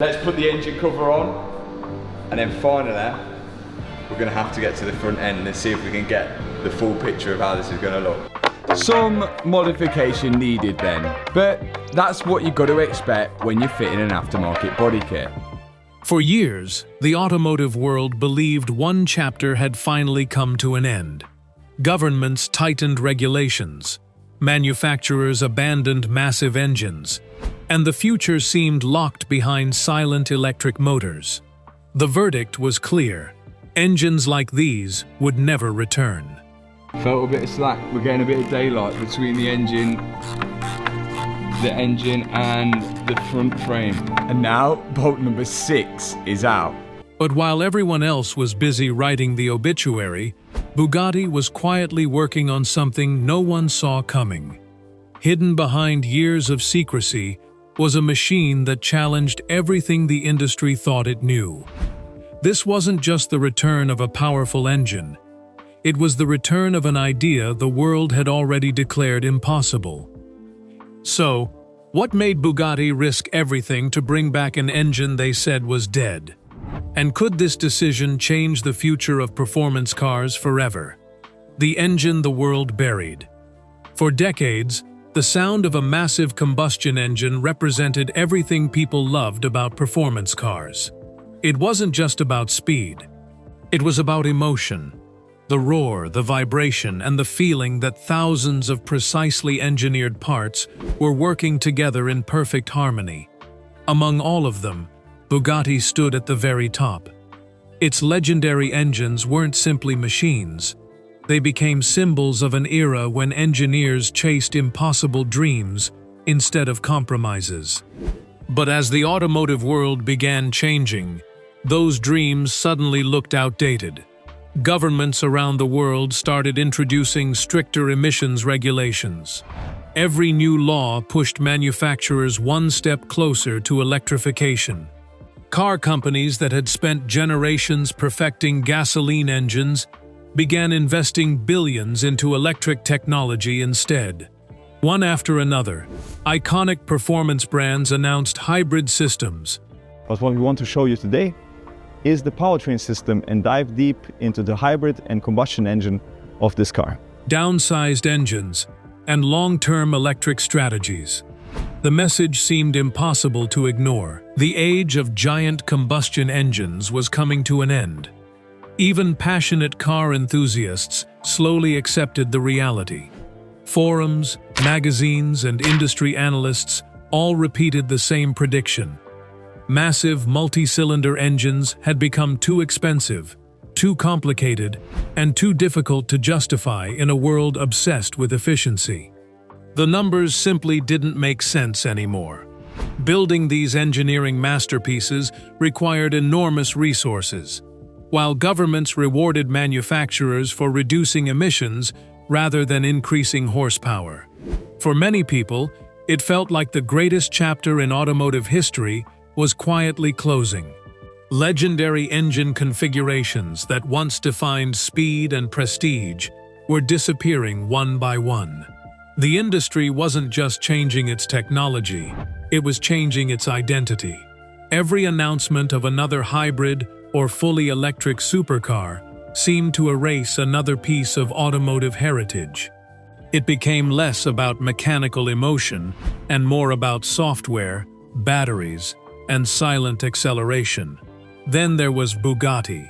Let's put the engine cover on, and then finally, we're going to have to get to the front end and see if we can get the full picture of how this is going to look. Some modification needed then, but that's what you've got to expect when you're fitting an aftermarket body kit. For years, the automotive world believed one chapter had finally come to an end. Governments tightened regulations, manufacturers abandoned massive engines, and the future seemed locked behind silent electric motors. The verdict was clear: engines like these would never return. Felt a bit of slack. We're getting a bit of daylight between the engine and the front frame. And now bolt number 6 is out. But while everyone else was busy writing the obituary, Bugatti was quietly working on something no one saw coming. Hidden behind years of secrecy was a machine that challenged everything the industry thought it knew. This wasn't just the return of a powerful engine. It was the return of an idea the world had already declared impossible. So, what made Bugatti risk everything to bring back an engine they said was dead? And could this decision change the future of performance cars forever? The engine the world buried. For decades, the sound of a massive combustion engine represented everything people loved about performance cars. It wasn't just about speed. It was about emotion. The roar, the vibration, and the feeling that thousands of precisely engineered parts were working together in perfect harmony. Among all of them, Bugatti stood at the very top. Its legendary engines weren't simply machines. They became symbols of an era when engineers chased impossible dreams instead of compromises. But as the automotive world began changing, those dreams suddenly looked outdated. Governments around the world started introducing stricter emissions regulations. Every new law pushed manufacturers one step closer to electrification. Car companies that had spent generations perfecting gasoline engines began investing billions into electric technology instead. One after another, iconic performance brands announced hybrid systems. But what we want to show you today is the powertrain system and dive deep into the hybrid and combustion engine of this car. Downsized engines and long-term electric strategies. The message seemed impossible to ignore. The age of giant combustion engines was coming to an end. Even passionate car enthusiasts slowly accepted the reality. Forums, magazines, and industry analysts all repeated the same prediction. Massive multi-cylinder engines had become too expensive, too complicated, and too difficult to justify in a world obsessed with efficiency. The numbers simply didn't make sense anymore. Building these engineering masterpieces required enormous resources, while governments rewarded manufacturers for reducing emissions rather than increasing horsepower. For many people, it felt like the greatest chapter in automotive history was quietly closing. Legendary engine configurations that once defined speed and prestige were disappearing one by one. The industry wasn't just changing its technology, it was changing its identity. Every announcement of another hybrid or fully electric supercar seemed to erase another piece of automotive heritage. It became less about mechanical emotion and more about software, batteries, and silent acceleration. Then there was Bugatti.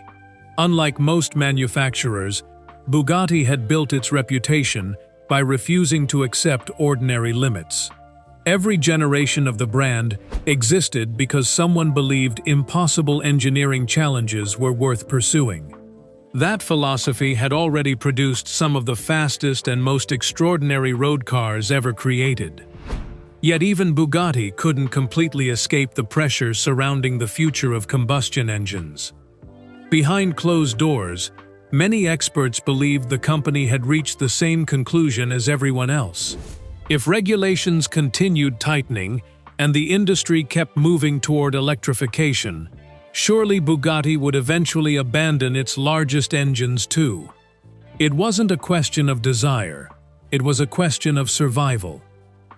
Unlike most manufacturers, Bugatti had built its reputation by refusing to accept ordinary limits. Every generation of the brand existed because someone believed impossible engineering challenges were worth pursuing. That philosophy had already produced some of the fastest and most extraordinary road cars ever created. Yet even Bugatti couldn't completely escape the pressure surrounding the future of combustion engines. Behind closed doors, many experts believed the company had reached the same conclusion as everyone else. If regulations continued tightening and the industry kept moving toward electrification, surely Bugatti would eventually abandon its largest engines too. It wasn't a question of desire, it was a question of survival.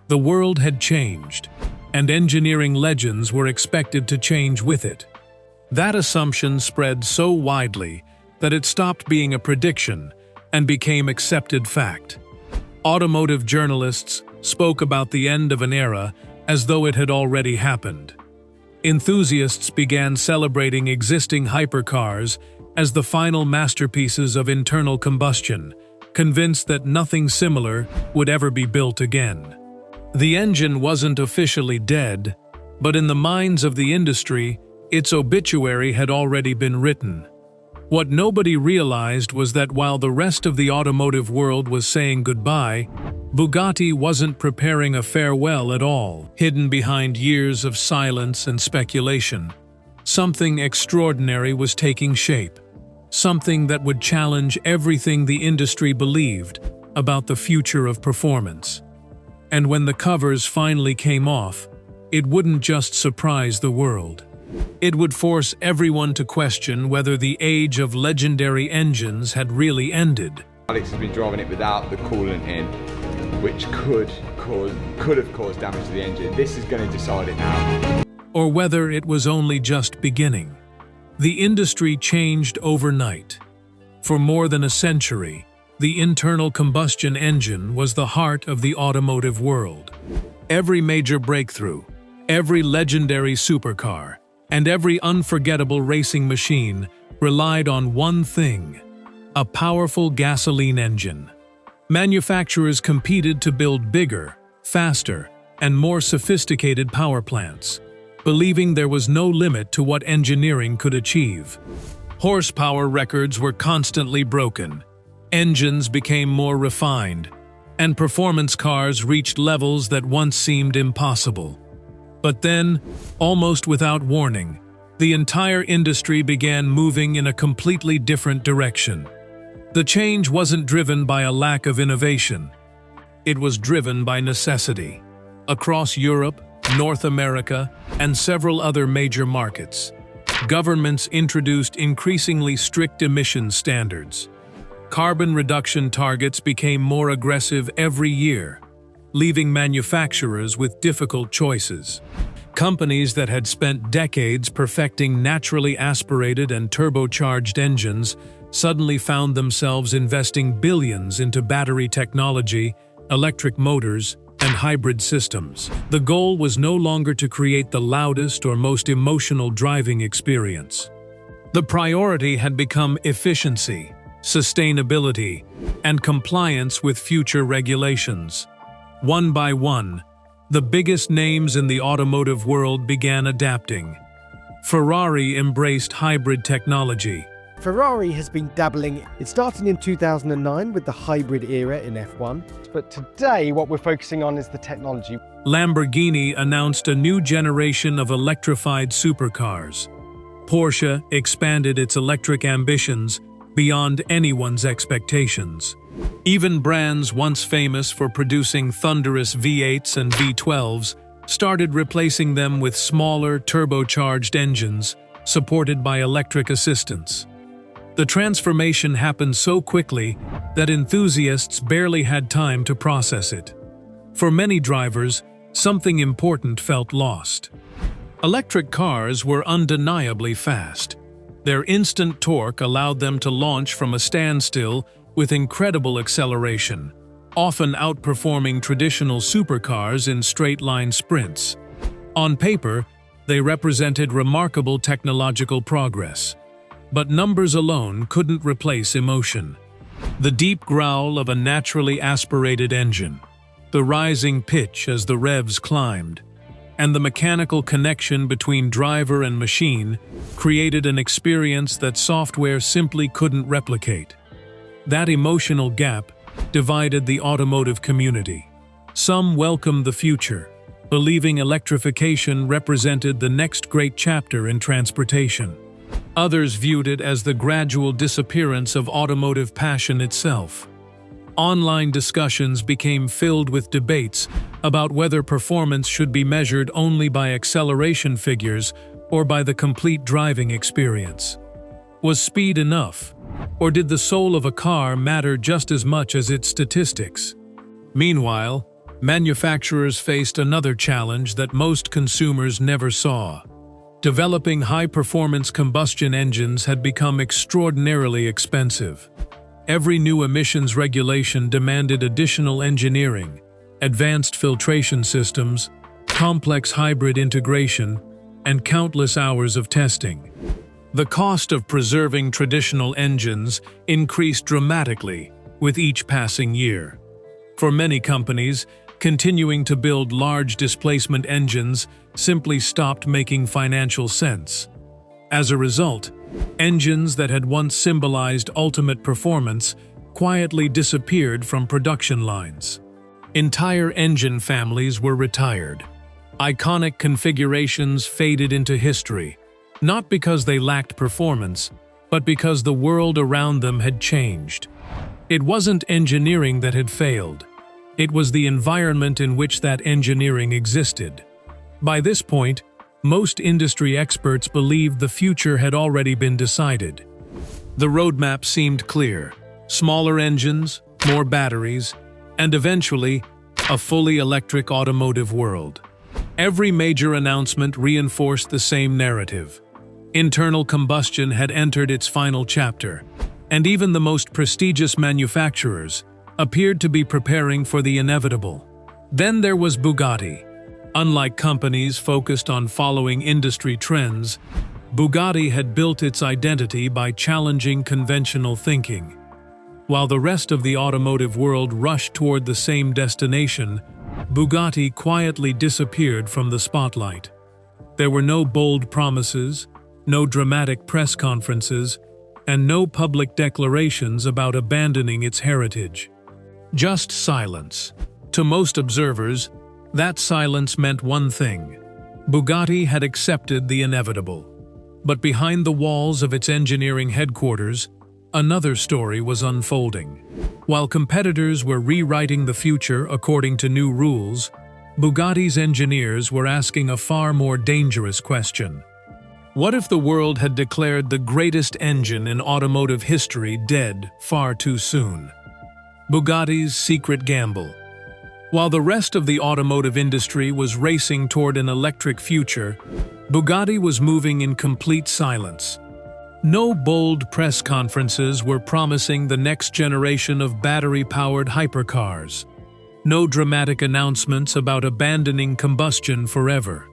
The world had changed. and engineering legends were expected to change with it. That assumption spread so widely that it stopped being a prediction and became accepted fact. Automotive journalists spoke about the end of an era as though it had already happened. Enthusiasts began celebrating existing hypercars as the final masterpieces of internal combustion, convinced that nothing similar would ever be built again. The engine wasn't officially dead, but in the minds of the industry, its obituary had already been written. What nobody realized was that while the rest of the automotive world was saying goodbye, Bugatti wasn't preparing a farewell at all. Hidden behind years of silence and speculation, something extraordinary was taking shape. Something that would challenge everything the industry believed about the future of performance. And when the covers finally came off, it wouldn't just surprise the world. It would force everyone to question whether the age of legendary engines had really ended. Alex has been driving it without the coolant in, which could have caused damage to the engine. This is going to decide it now. Or whether it was only just beginning. The industry changed overnight. For more than a century, the internal combustion engine was the heart of the automotive world. Every major breakthrough, every legendary supercar, and every unforgettable racing machine relied on one thing: a powerful gasoline engine. Manufacturers competed to build bigger, faster, and more sophisticated power plants, believing there was no limit to what engineering could achieve. Horsepower records were constantly broken, engines became more refined, and performance cars reached levels that once seemed impossible. But then, almost without warning, the entire industry began moving in a completely different direction. The change wasn't driven by a lack of innovation. It was driven by necessity. Across Europe, North America, and several other major markets, governments introduced increasingly strict emission standards. Carbon reduction targets became more aggressive every year, leaving manufacturers with difficult choices. Companies that had spent decades perfecting naturally aspirated and turbocharged engines suddenly found themselves investing billions into battery technology, electric motors, and hybrid systems. The goal was no longer to create the loudest or most emotional driving experience. The priority had become efficiency, sustainability, and compliance with future regulations. One by one, the biggest names in the automotive world began adapting. Ferrari embraced hybrid technology. Ferrari has been dabbling. It started in 2009 with the hybrid era in F1, but today what we're focusing on is the technology. Lamborghini announced a new generation of electrified supercars. Porsche expanded its electric ambitions beyond anyone's expectations. Even brands once famous for producing thunderous V8s and V12s started replacing them with smaller, turbocharged engines supported by electric assistance. The transformation happened so quickly that enthusiasts barely had time to process it. For many drivers, something important felt lost. Electric cars were undeniably fast. Their instant torque allowed them to launch from a standstill with incredible acceleration, often outperforming traditional supercars in straight-line sprints. On paper, they represented remarkable technological progress. But numbers alone couldn't replace emotion. The deep growl of a naturally aspirated engine, the rising pitch as the revs climbed, and the mechanical connection between driver and machine created an experience that software simply couldn't replicate. That emotional gap divided the automotive community. Some welcomed the future, believing electrification represented the next great chapter in transportation. Others viewed it as the gradual disappearance of automotive passion itself. Online discussions became filled with debates about whether performance should be measured only by acceleration figures or by the complete driving experience. Was speed enough, or did the soul of a car matter just as much as its statistics? Meanwhile, manufacturers faced another challenge that most consumers never saw. Developing high-performance combustion engines had become extraordinarily expensive. Every new emissions regulation demanded additional engineering, advanced filtration systems, complex hybrid integration, and countless hours of testing. The cost of preserving traditional engines increased dramatically with each passing year. For many companies, continuing to build large displacement engines simply stopped making financial sense. As a result, engines that had once symbolized ultimate performance quietly disappeared from production lines. Entire engine families were retired. Iconic configurations faded into history, not because they lacked performance, but because the world around them had changed. It wasn't engineering that had failed. It was the environment in which that engineering existed. By this point, most industry experts believed the future had already been decided. The roadmap seemed clear: smaller engines, more batteries, and eventually, a fully electric automotive world. Every major announcement reinforced the same narrative. Internal combustion had entered its final chapter, and even the most prestigious manufacturers appeared to be preparing for the inevitable. Then there was Bugatti. Unlike companies focused on following industry trends, Bugatti had built its identity by challenging conventional thinking. While the rest of the automotive world rushed toward the same destination, Bugatti quietly disappeared from the spotlight. There were no bold promises, no dramatic press conferences, and no public declarations about abandoning its heritage. Just silence. To most observers, that silence meant one thing: Bugatti had accepted the inevitable. But behind the walls of its engineering headquarters, another story was unfolding. While competitors were rewriting the future according to new rules, Bugatti's engineers were asking a far more dangerous question. What if the world had declared the greatest engine in automotive history dead far too soon? Bugatti's secret gamble. While the rest of the automotive industry was racing toward an electric future, Bugatti was moving in complete silence. No bold press conferences were promising the next generation of battery-powered hypercars. No dramatic announcements about abandoning combustion forever.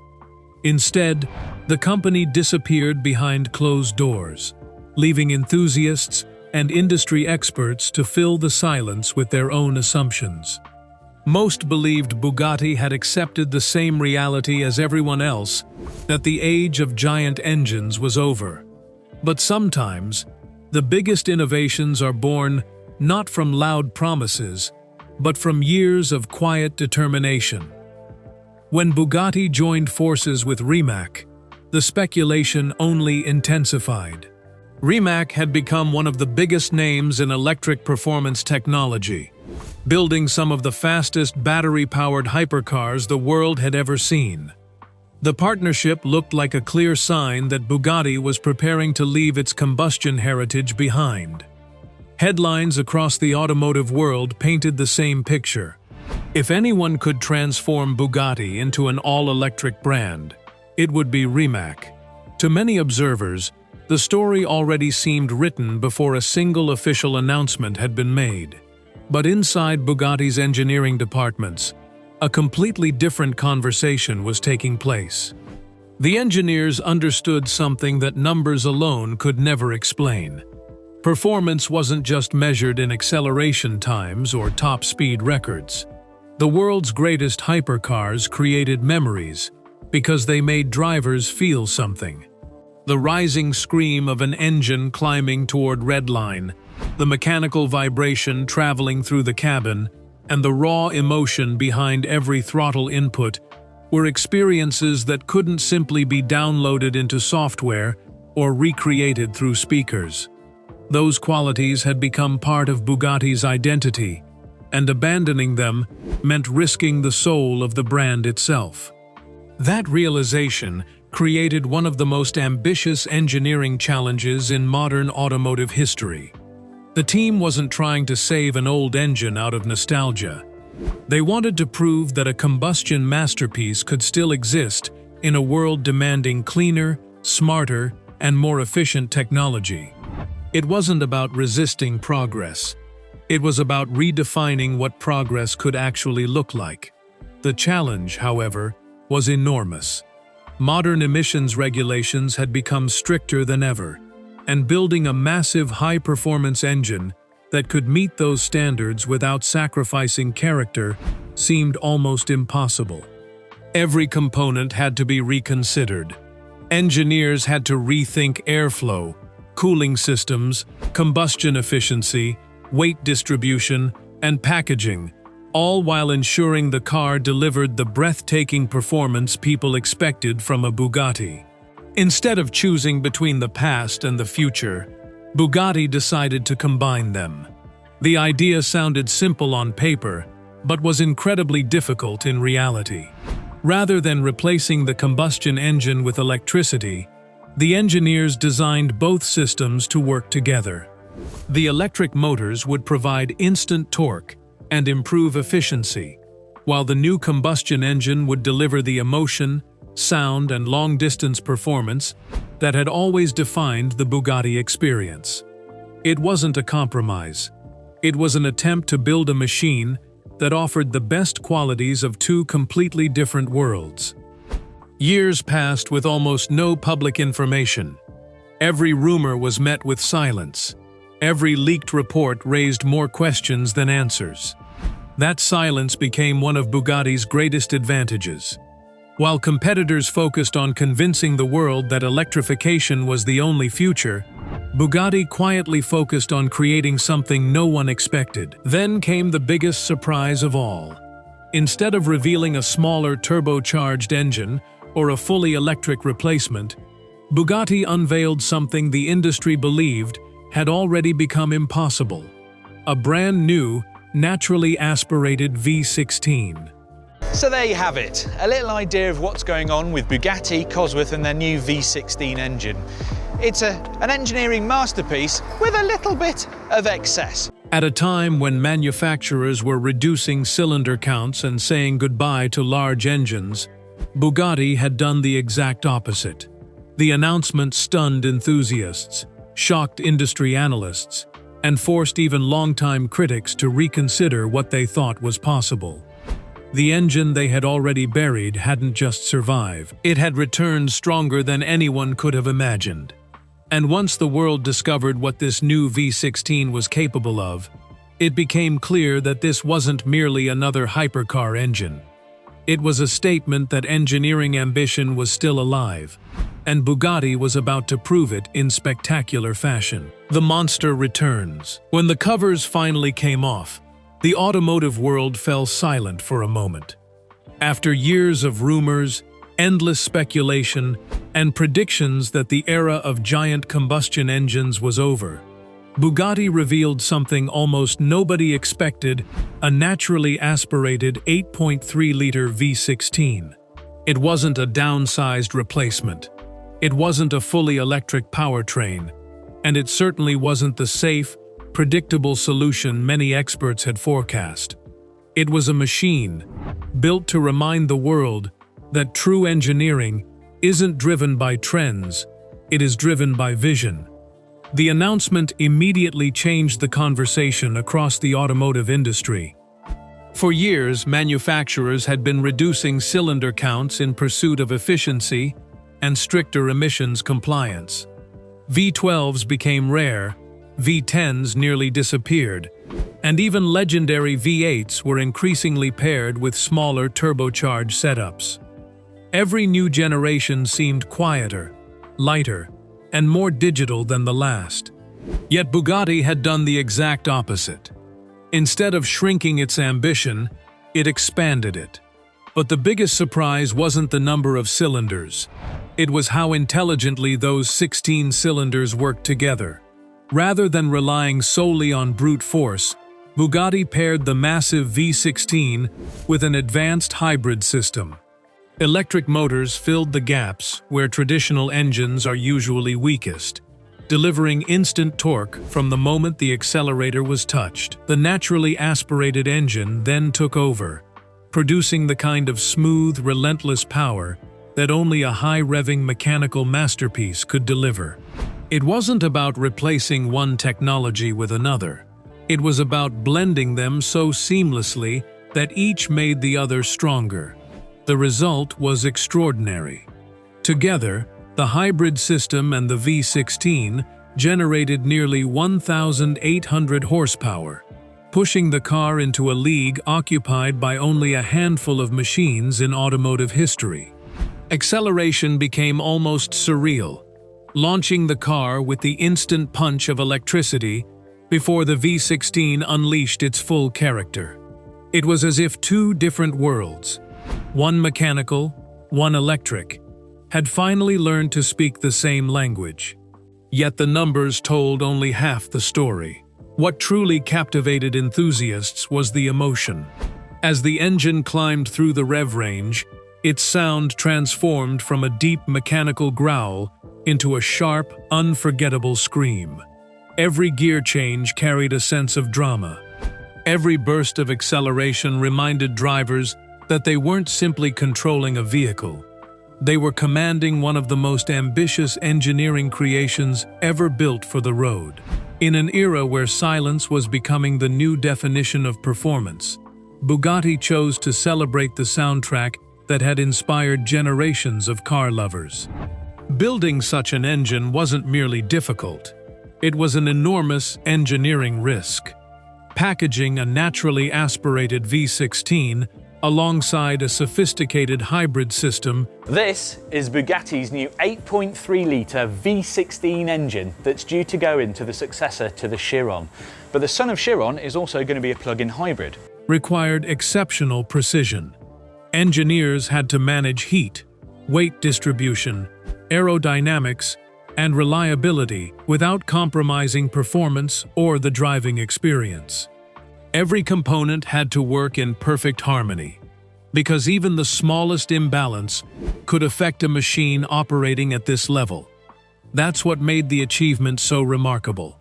Instead, the company disappeared behind closed doors, leaving enthusiasts and industry experts to fill the silence with their own assumptions. Most believed Bugatti had accepted the same reality as everyone else, that the age of giant engines was over. But sometimes, the biggest innovations are born not from loud promises, but from years of quiet determination. When Bugatti joined forces with Rimac, the speculation only intensified. Rimac had become one of the biggest names in electric performance technology, building some of the fastest battery-powered hypercars the world had ever seen. The partnership looked like a clear sign that Bugatti was preparing to leave its combustion heritage behind. Headlines across the automotive world painted the same picture. If anyone could transform Bugatti into an all-electric brand, it would be Rimac. To many observers, the story already seemed written before a single official announcement had been made. But inside Bugatti's engineering departments, a completely different conversation was taking place. The engineers understood something that numbers alone could never explain. Performance wasn't just measured in acceleration times or top speed records. The world's greatest hypercars created memories because they made drivers feel something. The rising scream of an engine climbing toward redline, the mechanical vibration traveling through the cabin, and the raw emotion behind every throttle input were experiences that couldn't simply be downloaded into software or recreated through speakers. Those qualities had become part of Bugatti's identity, and abandoning them meant risking the soul of the brand itself. That realization created one of the most ambitious engineering challenges in modern automotive history. The team wasn't trying to save an old engine out of nostalgia. They wanted to prove that a combustion masterpiece could still exist in a world demanding cleaner, smarter, and more efficient technology. It wasn't about resisting progress. It was about redefining what progress could actually look like. The challenge, however, was enormous. Modern emissions regulations had become stricter than ever, and building a massive high-performance engine that could meet those standards without sacrificing character seemed almost impossible. Every component had to be reconsidered. Engineers had to rethink airflow, cooling systems, combustion efficiency, weight distribution, and packaging, all while ensuring the car delivered the breathtaking performance people expected from a Bugatti. Instead of choosing between the past and the future, Bugatti decided to combine them. The idea sounded simple on paper, but was incredibly difficult in reality. Rather than replacing the combustion engine with electricity, the engineers designed both systems to work together. The electric motors would provide instant torque and improve efficiency, while the new combustion engine would deliver the emotion, sound, and long-distance performance that had always defined the Bugatti experience. It wasn't a compromise. It was an attempt to build a machine that offered the best qualities of two completely different worlds. Years passed with almost no public information. Every rumor was met with silence. Every leaked report raised more questions than answers. That silence became one of Bugatti's greatest advantages. While competitors focused on convincing the world that electrification was the only future, Bugatti quietly focused on creating something no one expected. Then came the biggest surprise of all. Instead of revealing a smaller turbocharged engine or a fully electric replacement, Bugatti unveiled something the industry believed had already become impossible: a brand new, naturally aspirated V16. So there you have it, a little idea of what's going on with Bugatti, Cosworth and their new V16 engine. It's an engineering masterpiece with a little bit of excess. At a time when manufacturers were reducing cylinder counts and saying goodbye to large engines, Bugatti had done the exact opposite. The announcement stunned enthusiasts, shocked industry analysts, and forced even longtime critics to reconsider what they thought was possible. The engine they had already buried hadn't just survived. It had returned stronger than anyone could have imagined. And once the world discovered what this new V16 was capable of, it became clear that this wasn't merely another hypercar engine. It was a statement that engineering ambition was still alive, and Bugatti was about to prove it in spectacular fashion. The monster returns. When the covers finally came off, the automotive world fell silent for a moment. After years of rumors, endless speculation, and predictions that the era of giant combustion engines was over, Bugatti revealed something almost nobody expected: a naturally aspirated 8.3-liter V16. It wasn't a downsized replacement. It wasn't a fully electric powertrain, and it certainly wasn't the safe, predictable solution many experts had forecast. It was a machine built to remind the world that true engineering isn't driven by trends, it is driven by vision. The announcement immediately changed the conversation across the automotive industry. For years, manufacturers had been reducing cylinder counts in pursuit of efficiency and stricter emissions compliance. V12s became rare, V10s nearly disappeared, and even legendary V8s were increasingly paired with smaller turbocharged setups. Every new generation seemed quieter, lighter, and more digital than the last. Yet Bugatti had done the exact opposite. Instead of shrinking its ambition, it expanded it. But the biggest surprise wasn't the number of cylinders. It was how intelligently those 16 cylinders worked together. Rather than relying solely on brute force, Bugatti paired the massive V16 with an advanced hybrid system. Electric motors filled the gaps where traditional engines are usually weakest, delivering instant torque from the moment the accelerator was touched. The naturally aspirated engine then took over, producing the kind of smooth, relentless power that only a high-revving mechanical masterpiece could deliver. It wasn't about replacing one technology with another. It was about blending them so seamlessly that each made the other stronger. The result was extraordinary. Together, the hybrid system and the V16 generated nearly 1,800 horsepower, pushing the car into a league occupied by only a handful of machines in automotive history. Acceleration became almost surreal, launching the car with the instant punch of electricity before the V16 unleashed its full character. It was as if two different worlds, one mechanical, one electric, had finally learned to speak the same language. Yet the numbers told only half the story. What truly captivated enthusiasts was the emotion. As the engine climbed through the rev range, its sound transformed from a deep mechanical growl into a sharp, unforgettable scream. Every gear change carried a sense of drama. Every burst of acceleration reminded drivers that they weren't simply controlling a vehicle. They were commanding one of the most ambitious engineering creations ever built for the road. In an era where silence was becoming the new definition of performance, Bugatti chose to celebrate the soundtrack that had inspired generations of car lovers. Building such an engine wasn't merely difficult. It was an enormous engineering risk. Packaging a naturally aspirated V16 alongside a sophisticated hybrid system. This is Bugatti's new 8.3-litre V16 engine that's due to go into the successor to the Chiron. But the son of Chiron is also going to be a plug-in hybrid. Required exceptional precision. Engineers had to manage heat, weight distribution, aerodynamics, and reliability without compromising performance or the driving experience. Every component had to work in perfect harmony, because even the smallest imbalance could affect a machine operating at this level. That's what made the achievement so remarkable.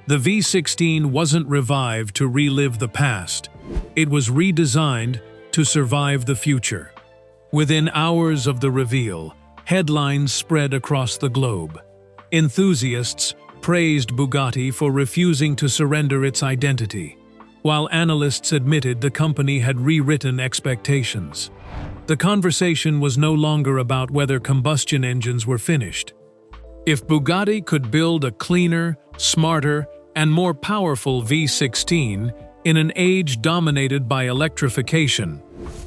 The V16 wasn't revived to relive the past. It was redesigned to survive the future. Within hours of the reveal, headlines spread across the globe. Enthusiasts praised Bugatti for refusing to surrender its identity, while analysts admitted the company had rewritten expectations. The conversation was no longer about whether combustion engines were finished. If Bugatti could build a cleaner, smarter, and more powerful V16 in an age dominated by electrification,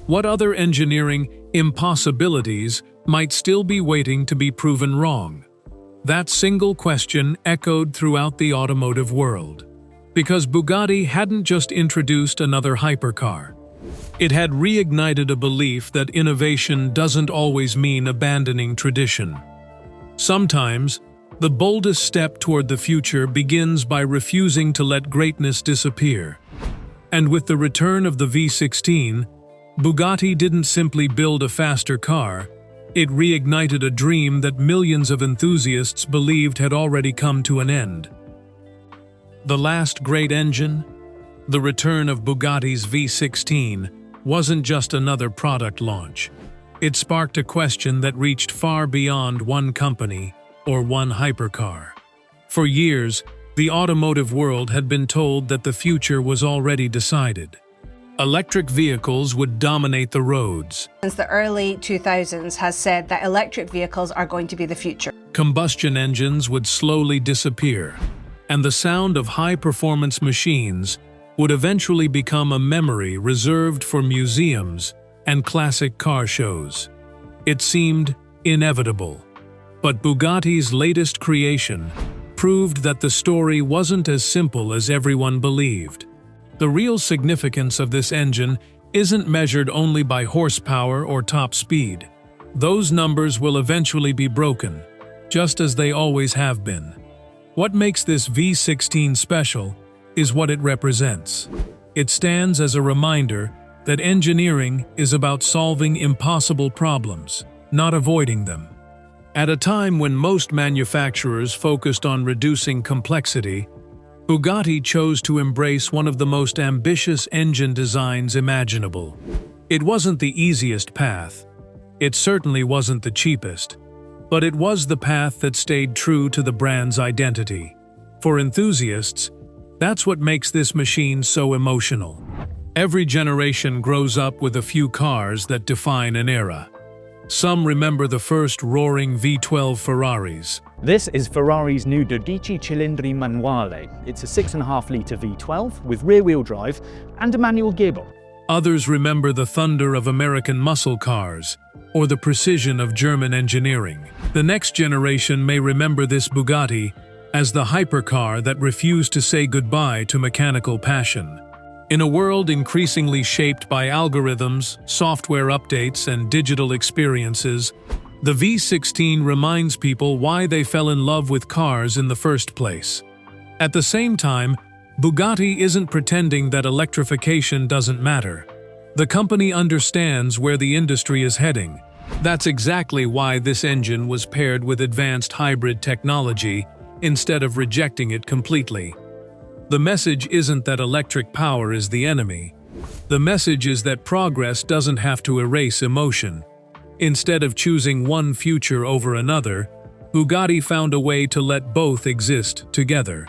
what other engineering impossibilities might still be waiting to be proven wrong? That single question echoed throughout the automotive world. Because Bugatti hadn't just introduced another hypercar. It had reignited a belief that innovation doesn't always mean abandoning tradition. Sometimes, the boldest step toward the future begins by refusing to let greatness disappear. And with the return of the V16, Bugatti didn't simply build a faster car, it reignited a dream that millions of enthusiasts believed had already come to an end. The last great engine, the return of Bugatti's V16, wasn't just another product launch. It sparked a question that reached far beyond one company or one hypercar. For years, the automotive world had been told that the future was already decided. Electric vehicles would dominate the roads. Since the early 2000s has said that electric vehicles are going to be the future. Combustion engines would slowly disappear, and the sound of high-performance machines would eventually become a memory reserved for museums and classic car shows. It seemed inevitable. But Bugatti's latest creation proved that the story wasn't as simple as everyone believed. The real significance of this engine isn't measured only by horsepower or top speed. Those numbers will eventually be broken, just as they always have been. What makes this V16 special is what it represents. It stands as a reminder that engineering is about solving impossible problems, not avoiding them. At a time when most manufacturers focused on reducing complexity, Bugatti chose to embrace one of the most ambitious engine designs imaginable. It wasn't the easiest path. It certainly wasn't the cheapest. But it was the path that stayed true to the brand's identity. For enthusiasts, that's what makes this machine so emotional. Every generation grows up with a few cars that define an era. Some remember the first roaring V12 Ferraris. This is Ferrari's new 12 cilindri manuale. It's a 6.5-litre V12 with rear-wheel drive and a manual gearbox. Others remember the thunder of American muscle cars, or the precision of German engineering. The next generation may remember this Bugatti as the hypercar that refused to say goodbye to mechanical passion. In a world increasingly shaped by algorithms, software updates, and digital experiences, the V16 reminds people why they fell in love with cars in the first place. At the same time, Bugatti isn't pretending that electrification doesn't matter. The company understands where the industry is heading. That's exactly why this engine was paired with advanced hybrid technology instead of rejecting it completely. The message isn't that electric power is the enemy. The message is that progress doesn't have to erase emotion. Instead of choosing one future over another, Bugatti found a way to let both exist together.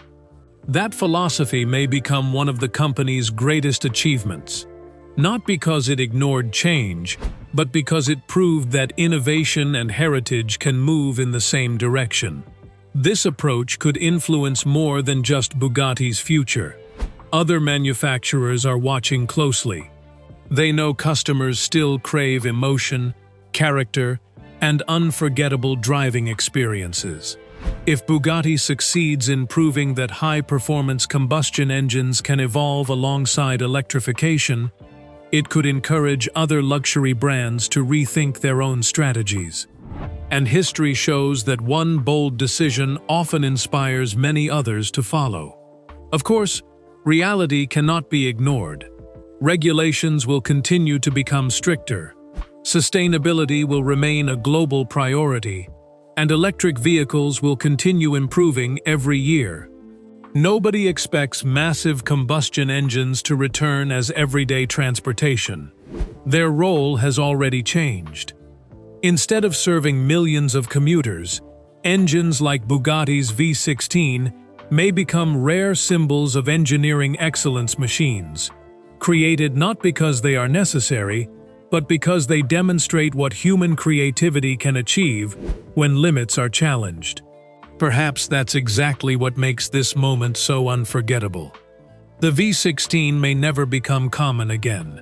That philosophy may become one of the company's greatest achievements. Not because it ignored change, but because it proved that innovation and heritage can move in the same direction. This approach could influence more than just Bugatti's future. Other manufacturers are watching closely. They know customers still crave emotion, character, and unforgettable driving experiences. If Bugatti succeeds in proving that high-performance combustion engines can evolve alongside electrification, it could encourage other luxury brands to rethink their own strategies. And history shows that one bold decision often inspires many others to follow. Of course, reality cannot be ignored. Regulations will continue to become stricter. Sustainability will remain a global priority, and electric vehicles will continue improving every year. Nobody expects massive combustion engines to return as everyday transportation. Their role has already changed. Instead of serving millions of commuters, engines like Bugatti's V16 may become rare symbols of engineering excellence machines, created not because they are necessary, but because they demonstrate what human creativity can achieve when limits are challenged. Perhaps that's exactly what makes this moment so unforgettable. The V16 may never become common again.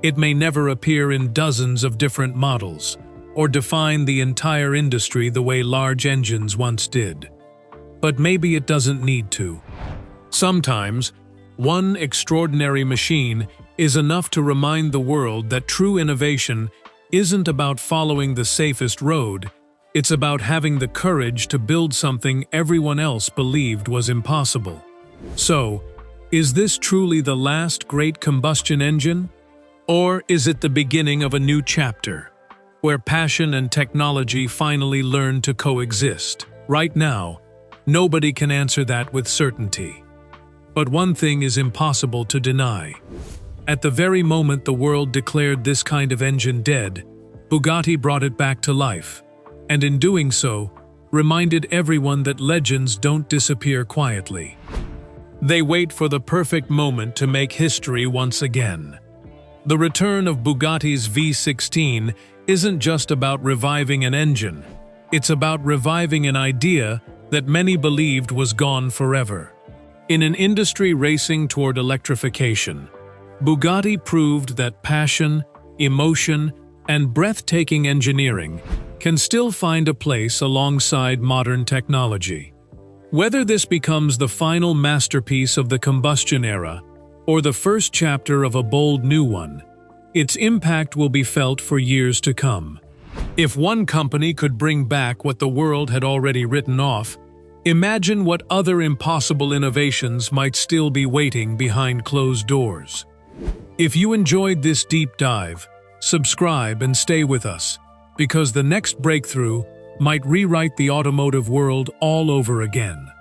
It may never appear in dozens of different models, or define the entire industry the way large engines once did. But maybe it doesn't need to. Sometimes, one extraordinary machine is enough to remind the world that true innovation isn't about following the safest road, it's about having the courage to build something everyone else believed was impossible. So, is this truly the last great combustion engine? Or is it the beginning of a new chapter, where passion and technology finally learn to coexist? Right now, nobody can answer that with certainty. But one thing is impossible to deny. At the very moment the world declared this kind of engine dead, Bugatti brought it back to life, and in doing so, reminded everyone that legends don't disappear quietly. They wait for the perfect moment to make history once again. The return of Bugatti's V16 isn't just about reviving an engine, it's about reviving an idea that many believed was gone forever. In an industry racing toward electrification, Bugatti proved that passion, emotion, and breathtaking engineering can still find a place alongside modern technology. Whether this becomes the final masterpiece of the combustion era or the first chapter of a bold new one, its impact will be felt for years to come. If one company could bring back what the world had already written off, imagine what other impossible innovations might still be waiting behind closed doors. If you enjoyed this deep dive, subscribe and stay with us, because the next breakthrough might rewrite the automotive world all over again.